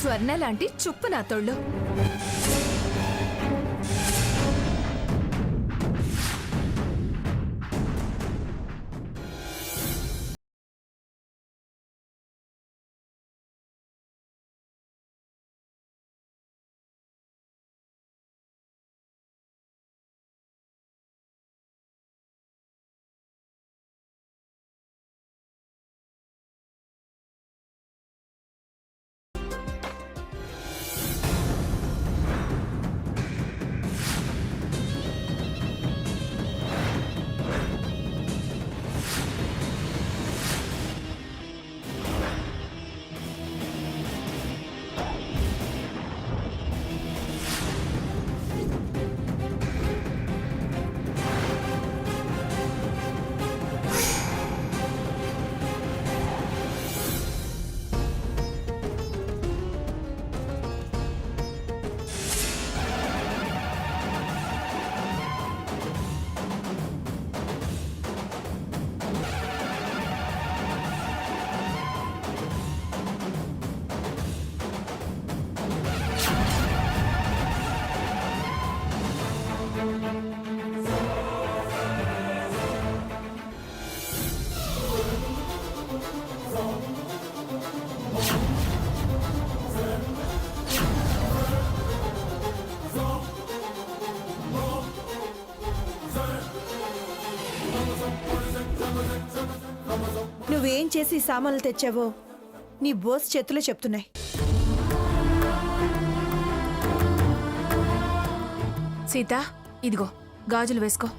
స్వర్ణ లాంటి చుప్పు నా తోళ్ళు. నువ్వేం చేసి సామాన్లు తెచ్చావో నీ బోస్ చేతులు చెప్తున్నాయి. సీత, ఇదిగో గాజులు వేసుకో.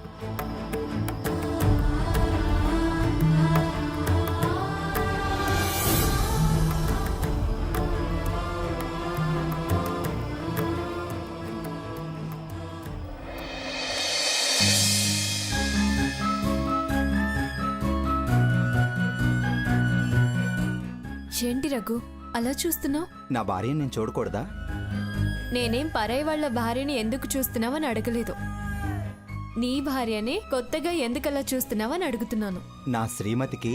ఏంటి రఘు అలా చూస్తున్నావు? నా భార్యని నేను చూడకూడదా? నేనేం పరాయి వాళ్ళ భార్యని ఎందుకు చూస్తున్నావని అడగలేదు. నీ భార్యని కొత్తగా ఎందుకలా చూస్తున్నావని అడుగుతున్నాను. నా శ్రీమతికి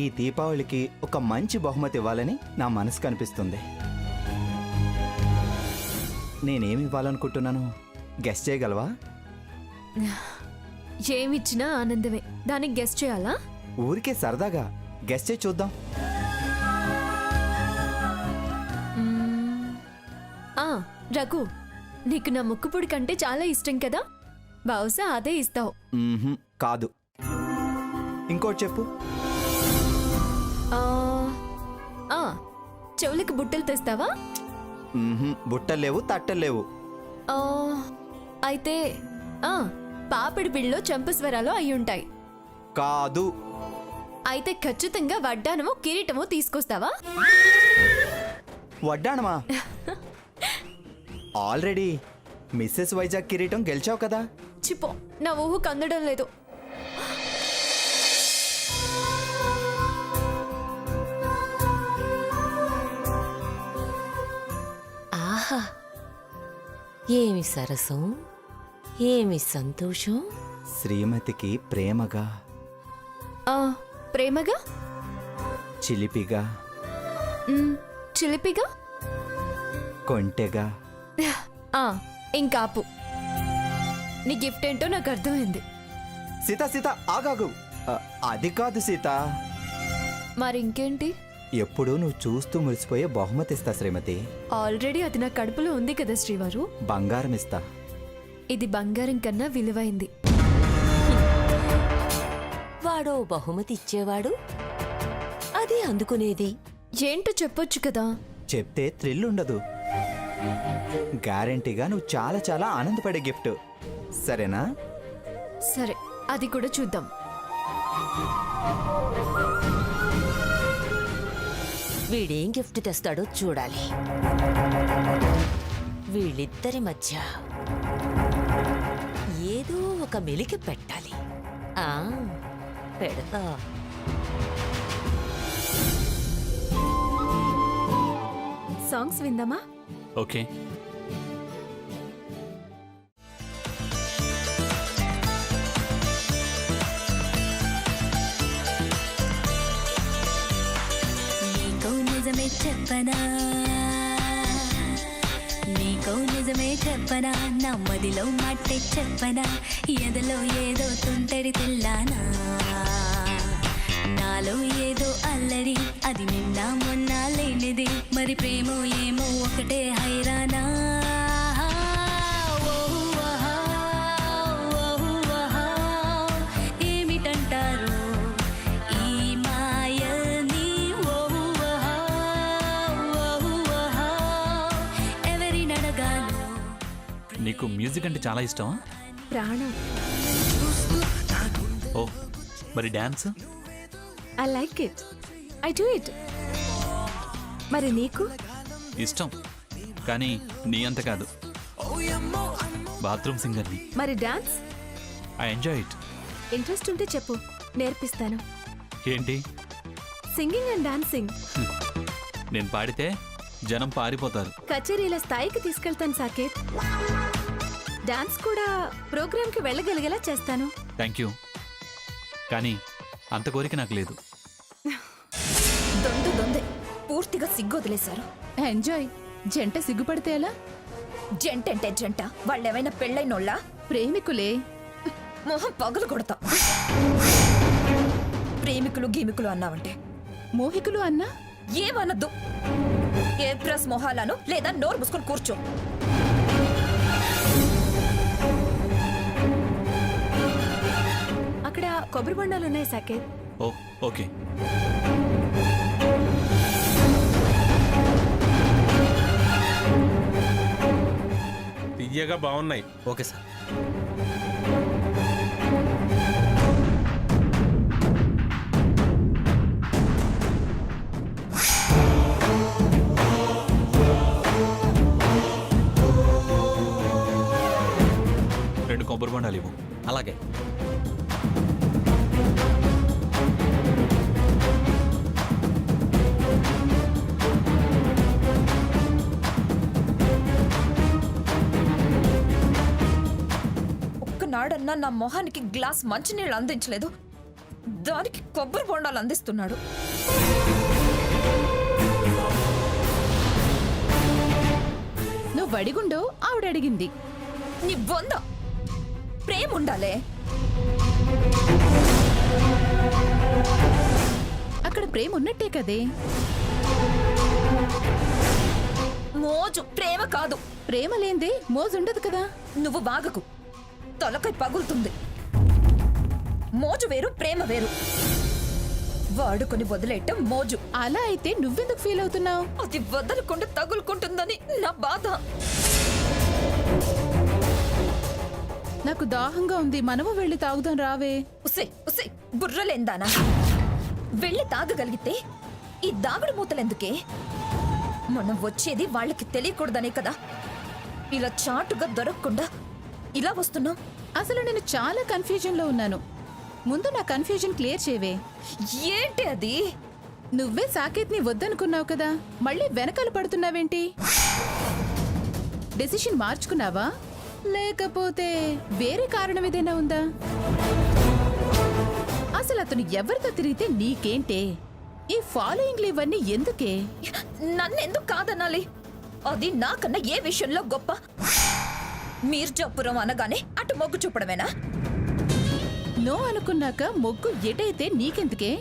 ఈ దీపావళికి ఒక మంచి బహుమతి ఇవ్వాలని నా మనసు కనిపిస్తుంది. నేనేమి ఇవ్వాలనుకుంటున్నాను గెస్ చేయగలవా? ఏమిచ్చినా ఆనందమే. దానికి గెస్ చేయాలా? ఊరికే సరదాగా గెస్ చేయి చూద్దాం. రఘు, నీకు నా ముక్కుపుడి కంటే చాలా ఇష్టం కదా, బహుశా అదే ఇస్తావు. కాదు, ఇంకోటి చెప్పు. చెవులకి బుట్టలు తెస్తావా? బుట్టలు లేవు, తట్టలు లేవు. అయితే పాపిడి బిళ్ళలో చంపస్వరాలు అయ్యుంటాయి. కాదు. అయితే ఖచ్చితంగా వడ్డానమో కిరీటమో తీసుకొస్తావా? వడ్డానమా? ఆల్రెడీ మిస్సెస్ వైజాగ్ కిరీటం గెలిచావు కదా. చిపో, నా ఊహు కందడం లేదు. ఆహా, ఏమి సరసం, ఏమి సంతోషం. శ్రీమతికి ప్రేమగా, ప్రేమగా, చిలిపిగా, చిలిపిగా, కొంటెగా. ఇంకాపు. నీ గిఫ్ట్ ఏంటో నాకు అర్థమైంది. సీత సీత ఆగాగు. అది కాదు సీత. మరి ఇంకేంటి? ఎప్పుడు నువ్వు చూస్తూ మురిసిపోయే బహుమతి ఇస్తా శ్రీమతి. ఆల్రెడీ అది నా కడుపులో ఉంది కదా శ్రీవారు. బంగారం ఇస్తా. ఇది బంగారం కన్నా విలువైంది. వాడో బహుమతి ఇచ్చేవాడు, అది అందుకునేది. ఏంటో చెప్పొచ్చు కదా. చెప్తే థ్రిల్ ఉండదు. గ్యారెంటీగా నువ్వు చాలా చాలా ఆనందపడే గిఫ్ట్. సరేనా? సరే, అది కూడా చూద్దాం. వీడేం గిఫ్ట్ తెస్తాడో చూడాలి. వీళ్ళిద్దరి మధ్య ఏదో ఒక మెలికి పెట్టాలి. పెడతా. సాంగ్స్ విందామా? ఓకే. నీకో నిజమే చెప్పనా, నిజమే చెప్పనా నమ్మదిలో మాటే చెప్పనా ఎదలో ఏదో తుంటరి తెల్లానా నాలో ఏదో అల్లరి అది నిన్న మొన్న లేనిది మరి ప్రేమో ఏమో ఒకటే హైరానా ఏమిటంటారు ఈ మాయని ఎవరినడగాను నీకు మ్యూజిక్ అంటే చాలా ఇష్టమా? ప్రాణం. ఓ మరి dance? I like it. I do it. మరి నీకు? ఇష్టం, కానీ నీ అంత కాదు. బాత్రూమ్ సింగర్ని. మరి dance? I enjoy it. Interest ఉంటే చెప్పు, నేర్పిస్తాను. ఏంటి? Singing and dancing. నేను పాడితే జనం పారిపోతారు. కచేరీల స్థాయికి తీసుకెళ్తాను సాకేత్. డాన్స్ కూడా ప్రోగ్రామ్కి వెళ్ళగలిగేలా చేస్తాను. థ్యాంక్ యూ, కానీ అంత కోరిక నాకు లేదు. దొందే పూర్తిగా సిగ్గొదిలేశారు. ఎంజాయ్. జంట సిగ్గుపడితే ఎలా? జంట అంటే జంట, వాళ్ళేమైనా పెళ్ళైనోళ్ళా? ప్రేమికులే. మొహం పగులు కొడతా. ప్రేమికులు గీమికులు అన్నావంటే మోహికులు అన్నా ఏమనద్దు. ఏ ప్లస్ మొహాలను లేదా నోరు మూసుకొని కూర్చో. అక్కడ కొబ్బరి బొండాలు ఉన్నాయి సాకేత్. ఓ ఓకే. తీయగా బాగున్నాయి. Okay sir. రెండు కొబ్బరి బొండాలు ఇవ్వు. అలాగే. ఒక్కనాడన్నా నా మొహానికి గ్లాస్ మంచినీళ్ళు అందించలేదు, దానికి కొబ్బరి బొండాలు అందిస్తున్నాడు. నువ్వు అడిగుండో ఆవిడ అడిగింది. నీ బొంద ప్రేమ ఉండాలే. అక్కడ ప్రేమ ఉన్నట్టే కదే. మోజు ప్రేమ కాదు. ప్రేమ లేందే మోజుండదు కదా. నువ్వు బాగకు, తలకై పగులుతుంది. మోజు వేరు, ప్రేమ వేరు. వాడుకొని వదిలేయటం మోజు. అలా అయితే నువ్వెందుకు ఫీల్ అవుతున్నావు? అది వదలకుండా తగులుకుంటుందని నా బాధ. నాకు దాహంగా ఉంది, మనము వెళ్ళి తాగుదాం రావే. ఉసే ఉసే బుర్రలేందానా? వెళ్ళి తాగగలిగితే ఈ దాగుడు మూతలెందుకే? మనం వచ్చేది వాళ్ళకి తెలియకూడదనే కదా ఇలా చాటుగా దొరకకుండా ఇలా వస్తున్నాం. అసలు నేను చాలా కన్ఫ్యూజన్ లో ఉన్నాను. ముందు నా కన్ఫ్యూజన్ క్లియర్ చేయవే. ఏంటి అది? నువ్వే సాకేత్ని వద్దనుకున్నావు కదా, మళ్ళీ వెనకాల పడుతున్నావేంటి? డెసిషన్ మార్చుకున్నావా లేకపోతే వేరే కారణం ఏదైనా ఉందా? అసలు అతను ఎవరితో తిరిగితే నీకేంటే? ఈ ఫాలోయింగ్లు ఇవన్నీ ఎందుకే? నన్నెందుకు కాదనాలి? అది నాకన్నా ఏ విషయంలో గొప్ప? మీర్జాపురం అనగానే అటు మొగ్గు చూపడమేనా? నో అనుకున్నాక మొగ్గు ఎటైతే నీకెందుకే?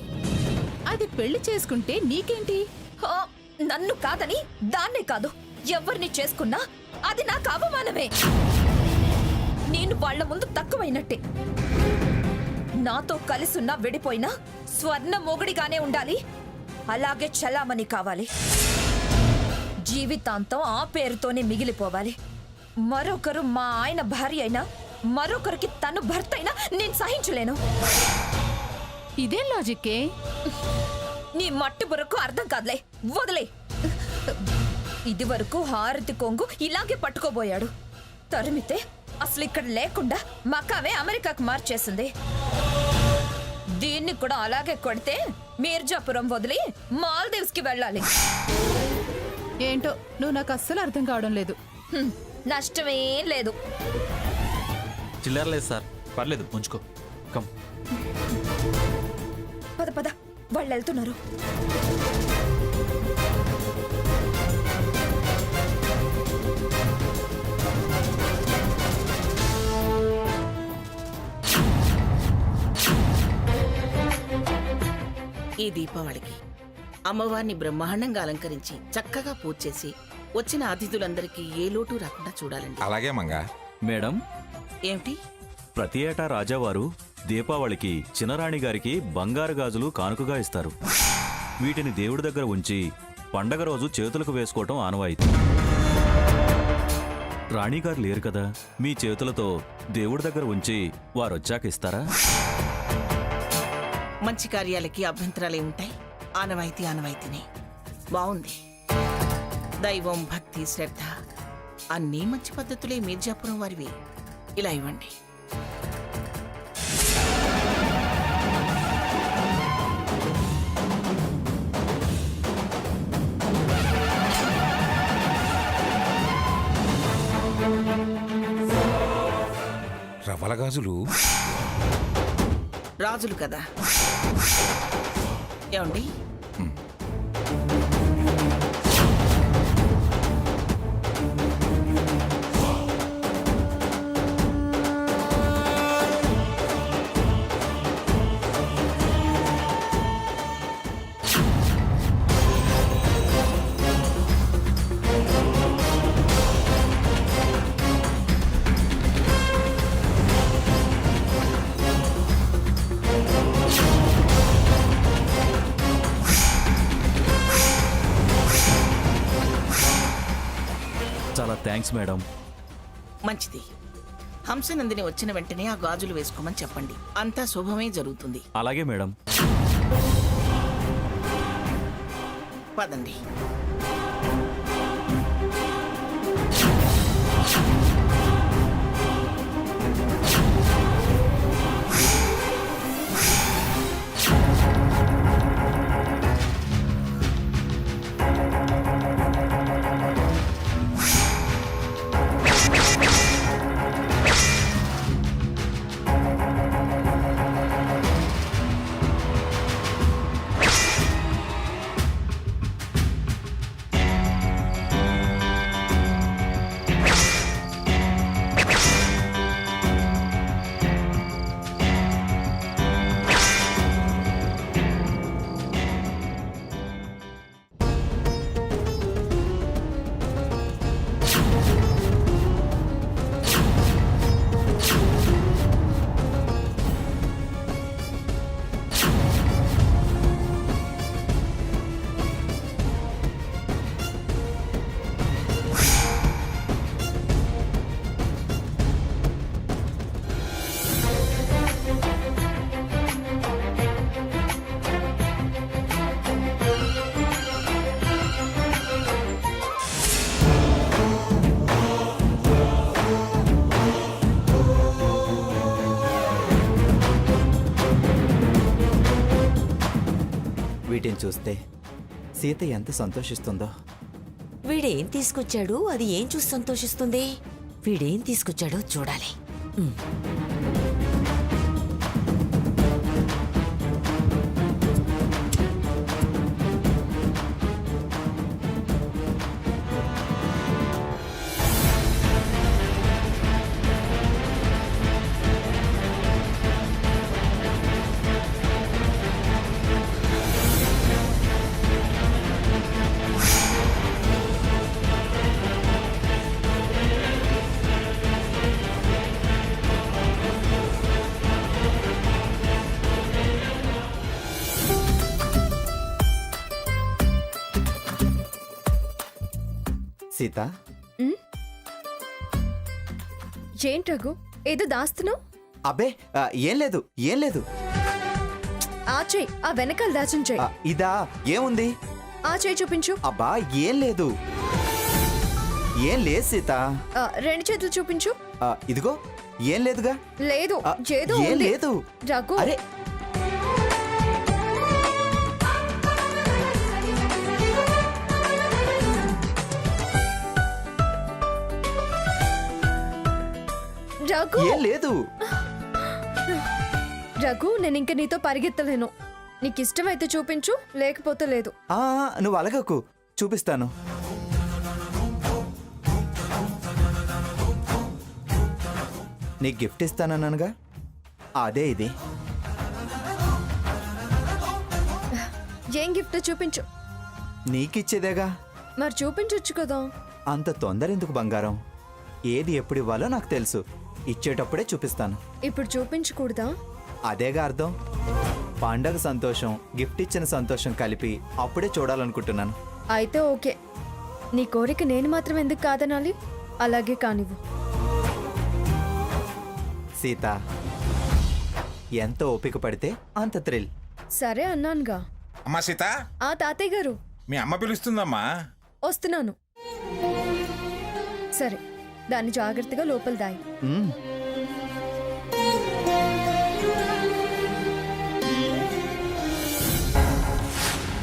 అది పెళ్లి చేసుకుంటే నీకేంటి? హా, నన్ను కాదని దాన్నే కాదు ఎవరిని చేసుకున్నా అది నాకు అవమానమే. నేను వాళ్ళ ముందు తక్కువైనట్టే. నాతో కలిసున్నా విడిపోయినా స్వర్ణ మొగుడిగానే ఉండాలి, అలాగే చలామణి కావాలి. జీవితాంతం ఆ పేరుతోనే మిగిలిపోవాలి. మరొకరు మా ఆయన భార్య అయినా మరొకరికి తను భర్త అయినా నేను సహించలేను. ఇదేం లాజిక్కే? నీ మట్టి బుర్రకు అర్థం కాదులే, వదిలే. ఇది వరకు హారతి కొంగు ఇలాగే పట్టుకోబోయాడు. తరిమితే అసలు ఇక్కడ లేకుండా మకావే అమెరికాకు మార్చేసింది. దీన్ని కూడా అలాగే కొడితే మీర్జాపురం వదిలి మాల్దీవ్స్ కి వెళ్ళాలి. ఏంటో నువ్వు నాకు అస్సలు అర్థం కావడం లేదు. నష్టమేం లేదు. చిల్లర లేదు సార్, పర్లేదు ఉంచుకో. కమ్. పద పద, వాళ్ళు వెళ్తున్నారు. ఈ దీపావళికి అమ్మవారిని బ్రహ్మాండంగా అలంకరించి చక్కగా పూజ చేసి వచ్చిన అతిథులందరికీ ఏ లోటు రాకుండా చూడాలండి. అలాగే మంగా. మేడం, ఏమిటి? ప్రతి ఏటా రాజావారు దీపావళికి చిన్నరాణి గారికి బంగారు గాజులు కానుకగా ఇస్తారు. వీటిని దేవుడి దగ్గర ఉంచి పండగ రోజు చేతులకు వేసుకోవటం ఆనవాయితీ. రాణిగారు లేరు కదా, మీ చేతులతో దేవుడి దగ్గర ఉంచి వారొచ్చాక ఇస్తారా? మంచి కార్యాలకి అభ్యంతరాలే ఉంటాయి. ఆనవాయితీ ఆనవాయితీనే. బాగుంది. దైవం, భక్తి, శ్రద్ధ అన్నీ మంచి పద్ధతులే మీర్జాపురం వారివి. ఇలా ఇవ్వండి. రవ్వల గాజులు రాజులు కదా. ఏమండి? చాలా థ్యాంక్స్ మేడం. మంచిది. హంసనందిని వచ్చిన వెంటనే ఆ గాజులు వేసుకోమని చెప్పండి. అంతా శుభమే జరుగుతుంది. అలాగే మేడం. పదండి. వీటిని చూస్తే సీత ఎంత సంతోషిస్తుందో. వీడేం తీసుకొచ్చాడు, అది ఏం చూసి సంతోషిస్తుంది? వీడేం తీసుకొచ్చాడో చూడాలి. సీత, ఏంటి రఘు, ఏదో దాస్తున్నావు? అబ్బే ఏం లేదు, ఏం లేదు. ఆ చెయ్యి, ఆ వెనకాల దాచిన చెయ్యి. ఇదా? ఏముంది? ఆ చెయ్యి చూపించు. అబ్బా ఏం లేదు, ఏం లేదు సీత. రెండు చేతులు చూపించు. ఇదిగో ఏం లేదుగా. లేదు, ఏదో ఏం ఉంది. లేదు. రఘు, అరే రఘు, ఏం లేదు. రఘు, నేను ఇంక నీతో పరిగెత్తలేను. నీకు ఇష్టమైతే చూపించు, లేకపోతే లేదు. నువ్వు అలగకు, చూపిస్తాను. నీకు గిఫ్ట్ ఇస్తానన్నానుగా, అదే ఇది. ఏం గిఫ్ట్ చూపించు. నీకిచ్చేదేగా. మరి చూపించొచ్చు కదా. అంత తొందర ఎందుకు బంగారం? ఏది ఎప్పుడు ఇవ్వాలో నాకు తెలుసు. ఇచ్చేటప్పుడే చూపిస్తాను. ఇప్పుడు చూపించకూడదా? అదేగా అర్థం. పండగ సంతోషం, గిఫ్ట్ ఇచ్చిన సంతోషం కలిపి అప్పుడే చూడాలనుకుంటున్నాను. అయితే ఓకే. నీ కోరిక నేను మాత్రం ఎందుకు కాదనాలి? అలాగే కానివ్వు. సీత, ఎంత ఓపిక పడితే అంత థ్రిల్. సరే అన్నానుగా. అమ్మా సీత, ఆ తాతయ్య గారు మీ అమ్మ పిలుస్తుందమ్మా. వస్తున్నాను. సరే, దాన్ని జాగ్రత్తగా లోపల దాయి. మ్మ్.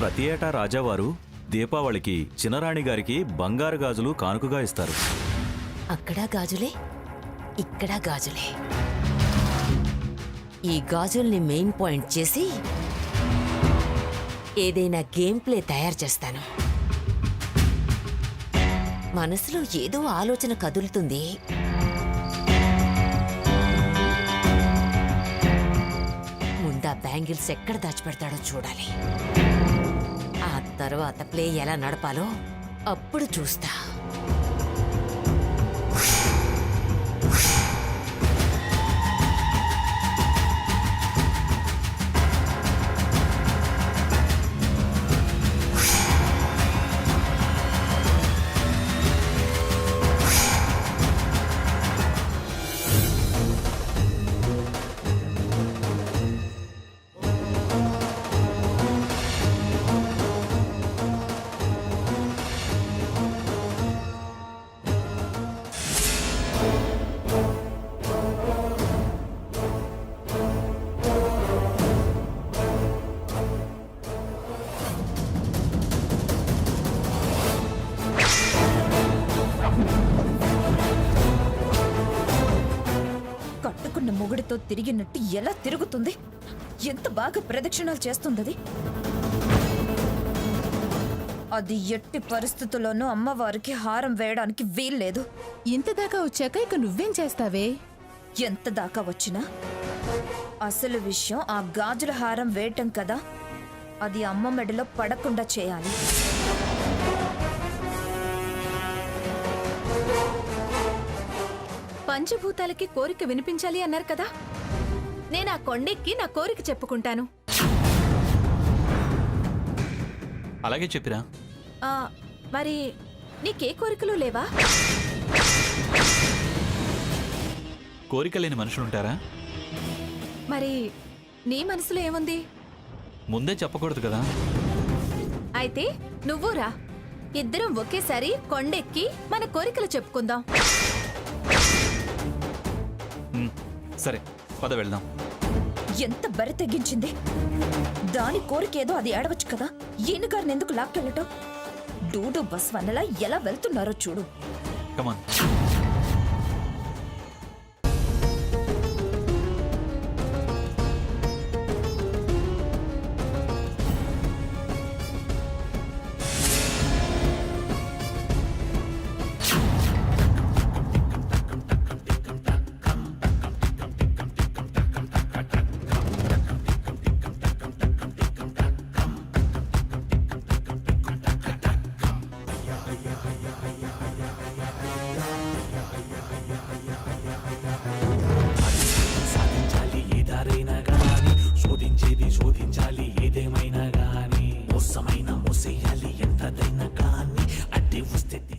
ప్రతి ఏటా రాజావారు దీపావళికి చినరాణి గారికి బంగారు గాజులు కానుకగా ఇస్తారు. అక్కడ గాజులే, ఇక్కడ గాజులే. ఈ గాజుల్ని మెయిన్ పాయింట్ చేసి ఏదైనా గేమ్ ప్లే తయారు చేస్తాను. మనసులో ఏదో ఆలోచన కదులుతుంది. ముందా బ్యాంగిల్స్ ఎక్కడ దాచిపెడతాడో చూడాలి. ఆ తర్వాత ప్లే ఎలా నడపాలో అప్పుడు చూస్తా. కట్టుకున్న మొగుడితో తిరిగినట్టు ఎలా తిరుగుతుంది? ఎంత బాగా ప్రదక్షిణాలు చేస్తుంది. అది ఎట్టి పరిస్థితుల్లోనూ అమ్మవారికి హారం వేయడానికి వీల్లేదు. ఇంత దాకా వచ్చాక ఇక నువ్వేం చేస్తావే? ఎంత దాకా వచ్చినా అసలు విషయం ఆ గాజుల హారం వేయటం కదా. అది అమ్మ మెడలో పడకుండా చేయాలి. పంచభూతాలకి కోరిక వినిపించాలి అన్నారు కదా. నేను ఆ కొండెక్కి నా కోరిక చెప్పుకుంటాను. అలాగే చెప్పిరా. మరి నీకే కోరికలు లేవా? కోరిక లేని మనుషులుంటారా? మరి నీ మనసులో ఏముంది? ముందే చెప్పకూడదు కదా. అయితే నువ్వు రా, ఇద్దరం ఒకేసారి కొండెక్కి మన కోరికలు చెప్పుకుందాం. సరే, పద వెళ్దాం. ఎంత బరి తెగించింది. దాని కోరికేదో అది ఏడవచ్చు కదా. ఈయనగారిని ఎందుకు లాక్కెళ్ళటం? డూడు బస్ వనలా ఎలా వెళ్తున్నారో చూడు. కమాన్.